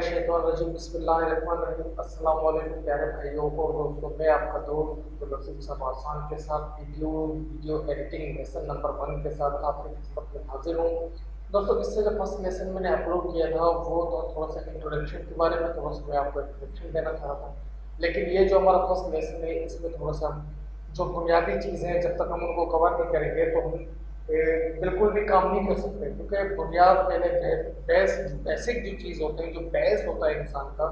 मिनशैतानिर्रजीम बिस्मिल्लाहिर्रहमानिर्रहीम। अस्सलाम वालेकुम प्यारे भाइयों और दोस्तों, मैं आपका दोस्त रसीद साहब आसान के साथ वीडियो एडिटिंग लेसन नंबर 1 के साथ आपके खिदमत में हाजिर हूँ। दोस्तों, इससे जो फर्स्ट लेसन मैंने अपलोड किया था वो तो थोड़ा सा इंट्रोडक्शन के बारे में, थोड़ा सा मैं आपको इंट्रोडक्शन देना चाह रहा था। लेकिन ये जो हमारा फर्स्ट लेसन है इसमें थोड़ा सा जो बुनियादी चीज़ें हैं, जब तक हम उनको कवर नहीं करेंगे तो हम बिल्कुल भी काम नहीं कर सकते, क्योंकि बुनियाद पहले बेसिक जो चीज़ होते हैं, जो बेस होता है इंसान का,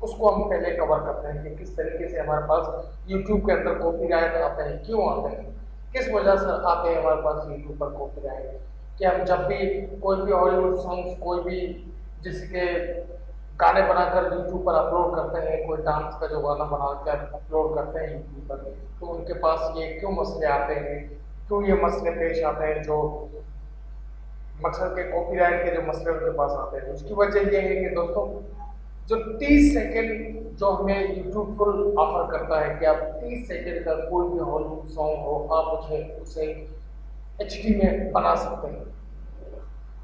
उसको हम पहले कवर करते हैं कि किस तरीके से हमारे पास यूट्यूब के अंदर कॉपीराइट आते हैं, क्यों आते हैं, किस वजह से आते हैं हमारे पास यूट्यूब पर कॉपीराइट। कि हम जब भी कोई भी हॉलीवुड सॉन्ग्स, कोई भी जिसके गाने बनाकर यूट्यूब पर अपलोड करते हैं, कोई डांस का जो गाना बनाकर अपलोड करते हैं यूट्यूब पर, तो उनके पास ये क्यों मसले आते हैं, क्यों ये मसले पेश आते हैं, जो मकसद के कॉपीराइट के जो मसले उनके पास आते हैं। उसकी वजह ये है कि दोस्तों, जो 30 सेकंड जो हमें यूट्यूब फुल ऑफर करता है कि आप 30 सेकंड का कोई भी हॉलीवुड सॉन्ग हो, आप उसे HD में बना सकते हैं।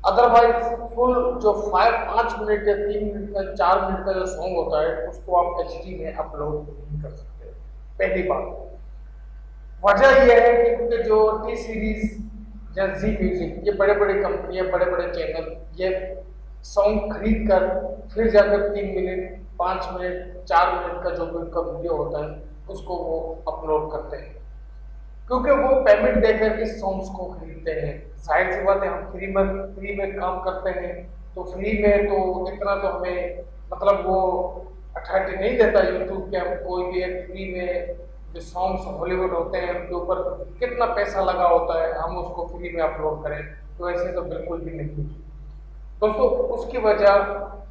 अदरवाइज फुल जो 5 मिनट या 3 मिनट का 4 मिनट का जो सॉन्ग होता है उसको आप HD में अपलोड नहीं कर सकते। पहली बात वजह यह है कि क्योंकि जो टी सीरीज या जी म्यूजिक, ये बड़े बड़े कंपनियां, बड़े बड़े चैनल ये सॉन्ग खरीद कर फिर जाकर 3 मिनट 5 मिनट 4 मिनट का जो भी उनका वीडियो होता है उसको वो अपलोड करते हैं, क्योंकि वो पेमेंट देकर इस सॉन्ग्स को खरीदते हैं। जाहिर सी बात है, हम फ्री में काम करते हैं, तो फ्री में तो इतना तो हमें मतलब वो अथॉरिटी नहीं देता यूट्यूब के हम कोई भी एक फ्री में जो सॉन्ग्स हॉलीवुड होते हैं उनके ऊपर कितना पैसा लगा होता है, हम उसको फ्री में अपलोड करें, तो ऐसे तो बिल्कुल भी नहीं। दोस्तों, उसकी वजह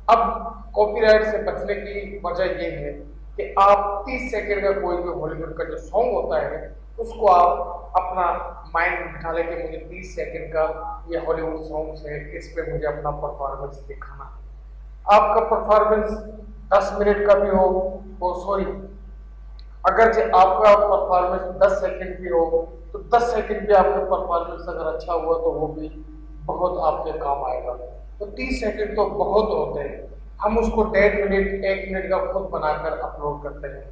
अब कॉपीराइट से बचने की वजह ये है कि आप 30 सेकंड का कोई भी हॉलीवुड का जो सॉन्ग होता है उसको आप अपना माइंड में बिठा लें कि मुझे 30 सेकंड का ये हॉलीवुड सॉन्ग्स है, इस पे मुझे अपना परफॉर्मेंस दिखाना है। आपका परफॉर्मेंस 10 मिनट का भी हो सॉरी, अगर जो आपका परफॉर्मेंस 10 सेकंड भी हो तो 10 सेकंड भी आपका परफॉर्मेंस अगर अच्छा हुआ तो वो भी बहुत आपके काम आएगा। तो 30 सेकंड तो बहुत होते हैं, हम उसको 1.5 मिनट 1 मिनट का खुद बनाकर अपलोड करते हैं।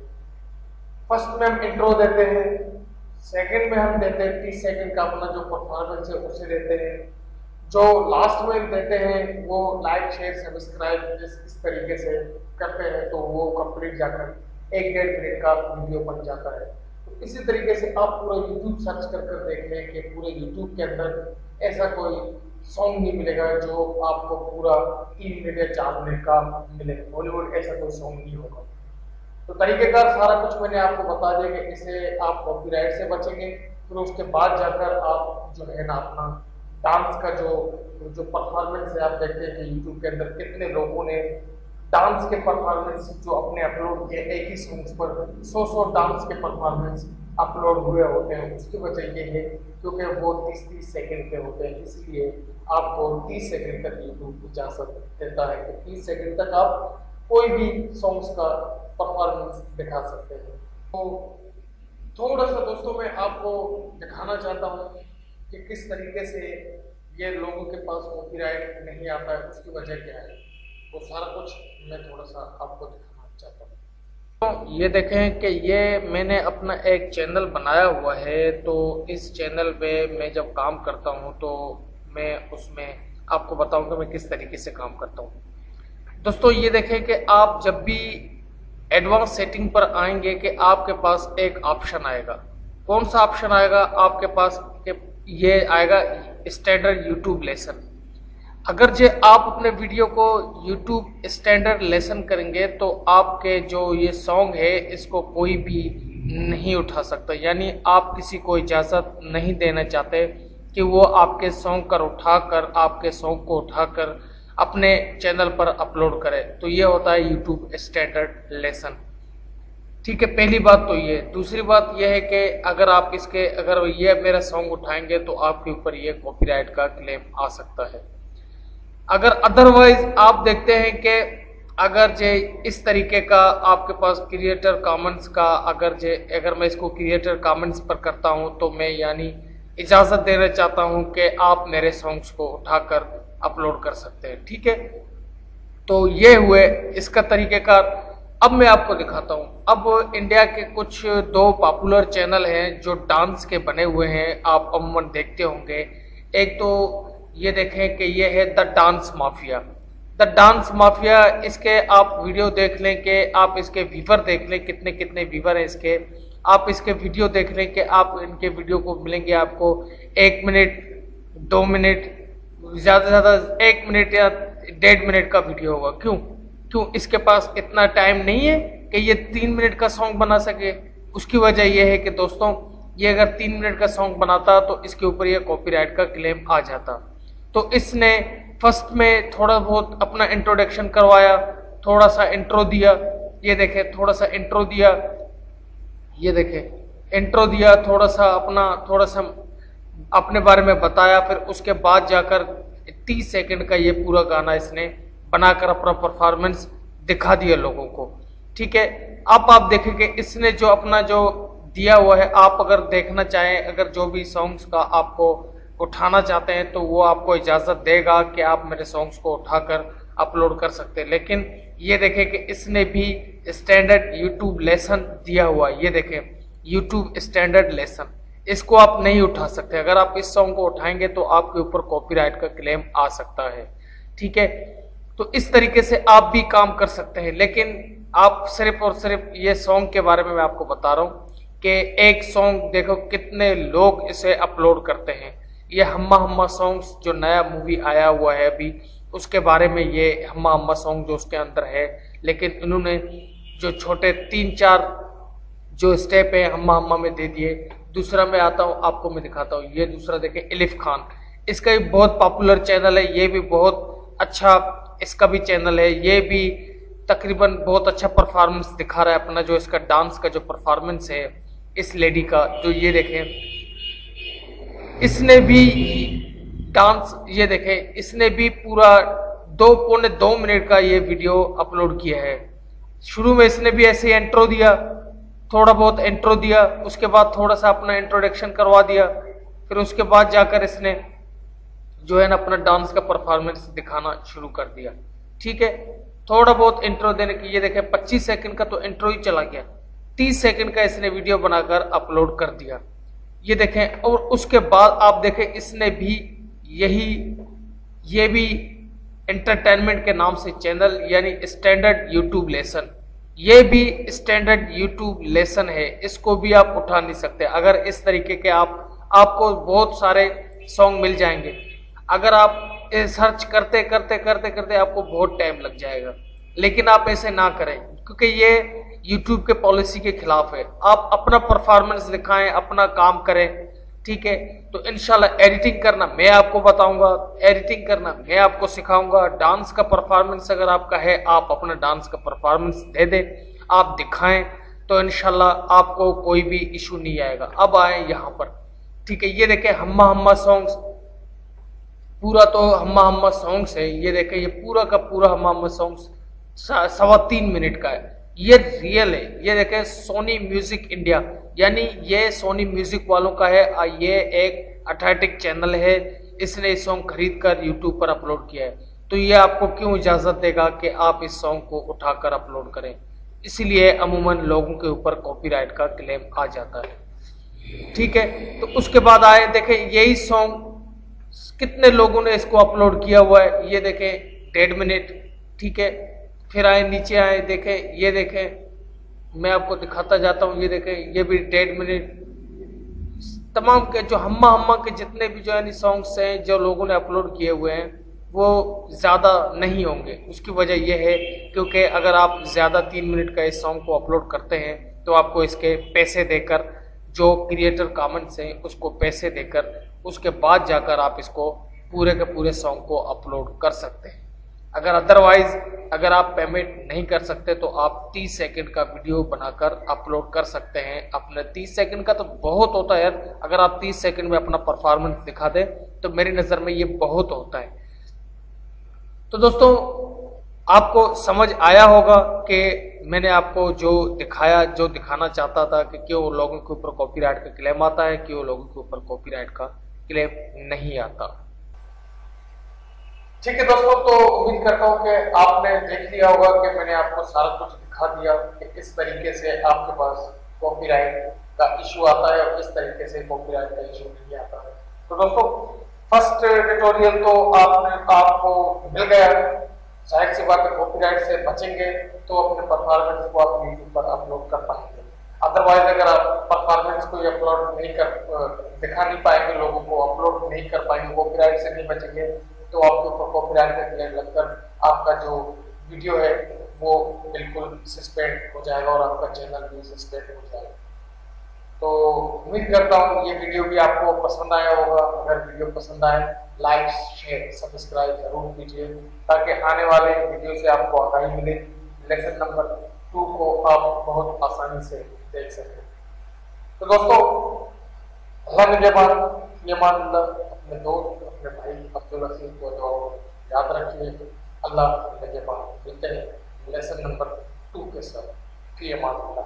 फर्स्ट में हम इंट्रो देते हैं, सेकंड में हम देते हैं 30 सेकंड का अपना जो परफॉर्मेंस है उसे देते हैं, जो लास्ट में देते हैं वो लाइक शेयर सब्सक्राइब इस तरीके से करते हैं, तो वो कंप्लीट जाकर 1-1.5 मिनट का वीडियो बन जाता है। तो इसी तरीके से आप पूरा यूट्यूब सर्च कर देख लें कि पूरे यूट्यूब के अंदर ऐसा कोई सॉन्ग नहीं मिलेगा जो आपको पूरा 3 मिनट या 4 मिनट का मिलेगा। हॉलीवुड ऐसा कोई सॉन्ग नहीं होगा। तो तरीकेकार सारा कुछ मैंने आपको बता दिया कि इसे आप कॉपीराइट से बचेंगे। फिर उसके बाद जाकर आप जो है ना अपना डांस का जो परफॉर्मेंस है, आप देखते हैं कि यूट्यूब के अंदर कितने लोगों ने डांस के परफॉर्मेंस जो अपने अपलोड किए, एक ही सॉन्ग्स पर 100 डांस के परफॉर्मेंस अपलोड हुए होते हैं। उसकी वजह ये है क्योंकि वो 30 सेकंड के होते हैं, इसलिए आपको 30 सेकंड तक यूट्यूब इजाज़त देता है कि 30 सेकंड तक आप कोई भी सॉन्ग्स का परफॉर्मेंस दिखा सकते हैं। तो थोड़ा सा दोस्तों मैं आपको दिखाना चाहता हूँ कि किस तरीके से ये लोगों के पास कॉपीराइट नहीं आता है, उसकी वजह क्या है, वो सारा कुछ मैं थोड़ा सा आपको दिखाना चाहता हूँ। तो ये देखें कि ये मैंने अपना एक चैनल बनाया हुआ है, तो इस चैनल पे मैं जब काम करता हूँ तो मैं उसमें आपको बताऊँगा मैं किस तरीके से काम करता हूँ। दोस्तों, ये देखें कि आप जब भी एडवांस सेटिंग पर आएंगे कि आपके पास एक ऑप्शन आएगा। कौन सा ऑप्शन आएगा आपके पास? कि ये आएगा स्टैंडर्ड यूट्यूब लेसन। अगर जे आप अपने वीडियो को यूट्यूब स्टैंडर्ड लेसन करेंगे तो आपके जो ये सॉन्ग है इसको कोई भी नहीं उठा सकता, यानी आप किसी को इजाज़त नहीं देना चाहते कि वो आपके सॉन्ग आपके सॉन्ग को उठाकर अपने चैनल पर अपलोड करें। तो ये होता है यूट्यूब स्टैंडर्ड लेसन। ठीक है, पहली बात तो ये। दूसरी बात यह है कि अगर ये मेरा सॉन्ग उठाएंगे तो आपके ऊपर ये कॉपीराइट का क्लेम आ सकता है। अगर अदरवाइज आप देखते हैं कि अगर जे इस तरीके का आपके पास क्रिएटर कॉमन्स का अगर मैं इसको क्रिएटर कॉमन्स पर करता हूं तो मैं यानी इजाज़त देना चाहता हूं कि आप मेरे सॉन्ग्स को उठाकर अपलोड कर सकते हैं। ठीक है, तो ये हुए इसका तरीक़ेकार। अब मैं आपको दिखाता हूँ। अब इंडिया के कुछ दो पॉपुलर चैनल हैं जो डांस के बने हुए हैं, आप अमूमन देखते होंगे। एक तो ये देखें कि ये है the dance mafia. The dance mafia, इसके आप वीडियो देख लें कि आप इसके व्यूवर देख लें, कितने कितने व्यूवर हैं इसके। आप इसके वीडियो देख लें कि आप इनके वीडियो को मिलेंगे आपको 1 मिनट 2 मिनट, ज़्यादा से ज़्यादा 1 मिनट या 1.5 मिनट का वीडियो होगा। क्यों? इसके पास इतना टाइम नहीं है कि ये 3 मिनट का सॉन्ग बना सके। उसकी वजह यह है कि दोस्तों, ये अगर 3 मिनट का सॉन्ग बनाता तो इसके ऊपर ये कॉपीराइट का क्लेम आ जाता। तो इसने फर्स्ट में थोड़ा बहुत अपना इंट्रोडक्शन करवाया, थोड़ा सा इंट्रो दिया, ये देखें, थोड़ा सा इंट्रो दिया, ये देखें इंट्रो दिया, थोड़ा सा अपने बारे में बताया। फिर उसके बाद जाकर 30 सेकंड का ये पूरा गाना इसने बनाकर अपना परफॉर्मेंस दिखा दिया लोगों को। ठीक है, अब आप देखेंगे इसने जो अपना जो दिया हुआ है, आप अगर देखना चाहें, अगर जो भी सॉन्ग्स का आपको उठाना चाहते हैं तो वो आपको इजाज़त देगा कि आप मेरे सॉन्ग्स को उठाकर अपलोड कर सकते हैं। लेकिन ये देखें कि इसने भी स्टैंडर्ड यूट्यूब लेसन दिया हुआ है। ये देखें यूट्यूब स्टैंडर्ड लेसन, इसको आप नहीं उठा सकते। अगर आप इस सॉन्ग को उठाएंगे तो आपके ऊपर कॉपीराइट का क्लेम आ सकता है। ठीक है, तो इस तरीके से आप भी काम कर सकते हैं। लेकिन आप सिर्फ और सिर्फ ये सॉन्ग के बारे में मैं आपको बता रहा हूँ कि एक सॉन्ग देखो कितने लोग इसे अपलोड करते हैं। ये हम्मा हम्मा सॉन्ग्स जो नया मूवी आया हुआ है अभी, उसके बारे में ये हम्मा हम्मा सॉन्ग जो उसके अंदर है, लेकिन इन्होंने जो छोटे 3-4 जो स्टेप है हम्मा हम्मा में दे दिए। दूसरा मैं आता हूँ, आपको मैं दिखाता हूँ। ये दूसरा देखें, एलिफ खान, इसका भी बहुत पॉपुलर चैनल है, ये भी बहुत अच्छा इसका भी चैनल है। ये भी तकरीबन बहुत अच्छा परफॉर्मेंस दिखा रहा है अपना, जो इसका डांस का जो परफॉर्मेंस है इस लेडी का, जो ये देखें इसने भी डांस, ये देखें इसने भी पूरा 2 मिनट का ये वीडियो अपलोड किया है। शुरू में इसने भी ऐसे इंट्रो दिया, थोड़ा बहुत इंट्रो दिया, उसके बाद थोड़ा सा अपना इंट्रोडक्शन करवा दिया, फिर उसके बाद जाकर इसने जो है ना अपना डांस का परफॉर्मेंस दिखाना शुरू कर दिया। ठीक है, थोड़ा बहुत इंट्रो देने की, ये देखें 25 सेकंड का तो इंट्रो ही चला गया, 30 सेकंड का इसने वीडियो बनाकर अपलोड कर दिया। ये देखें, और उसके बाद आप देखें इसने भी ये भी एंटरटेनमेंट के नाम से चैनल, यानी स्टैंडर्ड यूट्यूब लेसन, ये भी स्टैंडर्ड यूट्यूब लेसन है, इसको भी आप उठा नहीं सकते। अगर इस तरीके के आपको बहुत सारे सॉन्ग मिल जाएंगे। अगर आप सर्च करते करते करते करते आपको बहुत टाइम लग जाएगा, लेकिन आप ऐसे ना करें क्योंकि ये YouTube के पॉलिसी के खिलाफ है। आप अपना परफॉर्मेंस दिखाएं, अपना काम करें। ठीक है, तो इंशाल्लाह एडिटिंग करना मैं आपको बताऊंगा, एडिटिंग करना मैं आपको सिखाऊंगा। डांस का परफॉर्मेंस अगर आपका है, आप अपना डांस का परफॉर्मेंस दे दें, आप दिखाएं, तो इंशाल्लाह आपको कोई भी इशू नहीं आएगा। अब आए यहाँ पर, ठीक है, ये देखें हम्मा हम्मा सॉन्ग्स, पूरा तो हम्मा हम्मा सॉन्ग्स है। ये देखें ये पूरा का पूरा हम्मा हम्मा सॉन्ग्स 3.25 मिनट का है। ये रियल है। ये देखें सोनी म्यूजिक इंडिया, यानी ये सोनी म्यूजिक वालों का है। ये एक अथॉरिटिक चैनल है, इसने इस सॉन्ग खरीद कर यूट्यूब पर अपलोड किया है। तो ये आपको क्यों इजाजत देगा कि आप इस सॉन्ग को उठाकर अपलोड करें? इसीलिए अमूमन लोगों के ऊपर कॉपीराइट का क्लेम आ जाता है। ठीक है, तो उसके बाद आए देखें यही सॉन्ग कितने लोगों ने इसको अपलोड किया हुआ है। ये देखें 1.5 मिनट। ठीक है, फिर आए नीचे आए, देखें ये देखें मैं आपको दिखाता जाता हूँ। ये देखें ये भी 1.5 मिनट। तमाम के जो हम्मा हम्मा के जितने भी जो है सॉन्ग्स हैं जो लोगों ने अपलोड किए हुए हैं वो ज़्यादा नहीं होंगे। उसकी वजह यह है क्योंकि अगर आप ज़्यादा 3 मिनट का इस सॉन्ग को अपलोड करते हैं तो आपको इसके पैसे देकर, जो क्रिएटर कॉमन्स हैं उसको पैसे देकर, उसके बाद जाकर आप इसको पूरे के पूरे सॉन्ग को अपलोड कर सकते हैं। अगर अदरवाइज अगर आप पेमेंट नहीं कर सकते तो आप 30 सेकंड का वीडियो बनाकर अपलोड कर सकते हैं। अपने 30 सेकंड का तो बहुत होता है यार, अगर आप 30 सेकंड में अपना परफॉर्मेंस दिखा दें तो मेरी नज़र में ये बहुत होता है। तो दोस्तों आपको समझ आया होगा कि मैंने आपको जो दिखाया, जो दिखाना चाहता था कि क्यों लोगों के ऊपर कॉपीराइट का क्लेम आता है, क्यों लोगों के ऊपर कॉपीराइट का क्लेम नहीं आता। ठीक है दोस्तों, तो उम्मीद करता हूँ कि आपने देख लिया होगा कि मैंने आपको सारा कुछ दिखा दिया कि किस तरीके से आपके पास कॉपीराइट का इशू आता है और किस तरीके से कॉपीराइट का इशू नहीं आता है। तो दोस्तों फर्स्ट ट्यूटोरियल तो आपको मिल गया। जाहिर सी बात है, कॉपीराइट से बचेंगे तो अपने परफॉर्मेंस को आप यूट्यूब पर अपलोड कर पाएंगे। अदरवाइज अगर आप परफॉर्मेंस को अपलोड नहीं कर दिखा नहीं पाएंगे, लोगों को अपलोड नहीं कर पाएंगे, कॉपीराइट से नहीं बचेंगे, तो आपके ऊपर कॉपीराइट का क्लेम लगकर आपका जो वीडियो है वो बिल्कुल सस्पेंड हो जाएगा और आपका चैनल भी सस्पेंड हो जाएगा। तो उम्मीद करता हूँ ये वीडियो भी आपको पसंद आया होगा। अगर वीडियो पसंद आए लाइक शेयर सब्सक्राइब जरूर कीजिए ताकि आने वाले वीडियो से आपको आगाही मिले। लेसन नंबर 2 को आप बहुत आसानी से देख सकें। तो दोस्तों अल्लाह निगहबान, अपने दोस्त अपने भाई अब्दुल रसीद को जो याद रखिए। अल्लाह निगहबान। मिलते हैं लेसन नंबर 2 के साथ। फी अमान अल्लाह।